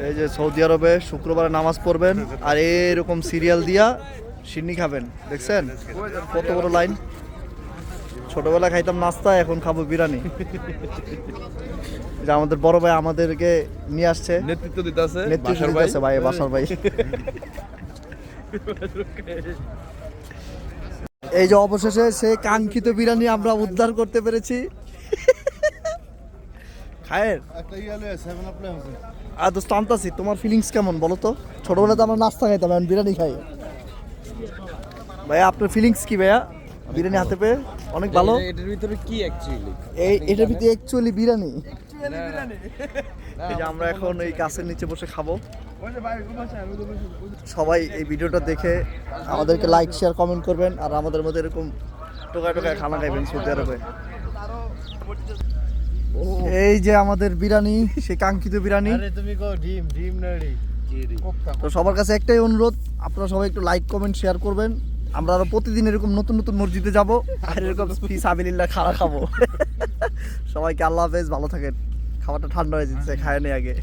এই যে সৌদি আরবে শুক্রবারে নামাজ পড়বেন আর এরকম সিরিয়াল দিয়া সিন্নি খাবেন, দেখছেন কত বড় লাইন। ছোটবেলা খাইতাম নাস্তা, এখন খাবো বিরিয়ানি। যে আমাদের বড় ভাই আমাদেরকে নিয়ে আসছে, নেতৃত্ব দিতেছে ভাই বাসার ভাই। এই যে অবশেষে সেই কাঙ্ক্ষিত বিরিয়ানি আমরা উদ্ধার করতে পেরেছি। খায়ের আর দোস্ত আনতাছি, তোমার ফিলিংস কেমন বলো তো? ছোটবেলাতে আমরা নাস্তা খাইতাম, এখন বিরিয়ানি খাই। ভাইয়া আপনার ফিলিংস কি ভাইয়া বিরিয়ানি হাতে পেয়ে? অনেক ভালো। এটার ভিতরে কি অ্যাকচুয়ালি? এটার ভিতরে অ্যাকচুয়ালি বিরিয়ানি। এই যে আমরা এখন এই গাছের নিচে বসে খাবো। সবাই এই ভিডিওটা দেখে আমাদেরকে লাইক শেয়ার কমেন্ট করবেন আর আমাদের মধ্যে এরকম টোকায় টোকায় খানা খাইবেন সৌদি আরবে। এই যে আমাদের বিরিয়ানি, সেই কাঙ্ক্ষিত বিরিয়ানি। তো সবার কাছে একটাই অনুরোধ, আপনারা সবাই একটু লাইক কমেন্ট শেয়ার করবেন। আমরা আরো প্রতিদিন এরকম নতুন নতুন মসজিদে যাব আর এরকম ফি সাবিলিল্লাহ খানা খাবো। সবাইকে আল্লাহ হাফেজ, ভালো থাকেন। খাবারটা ঠান্ডা হয়ে যাচ্ছে, খায় নি আগে।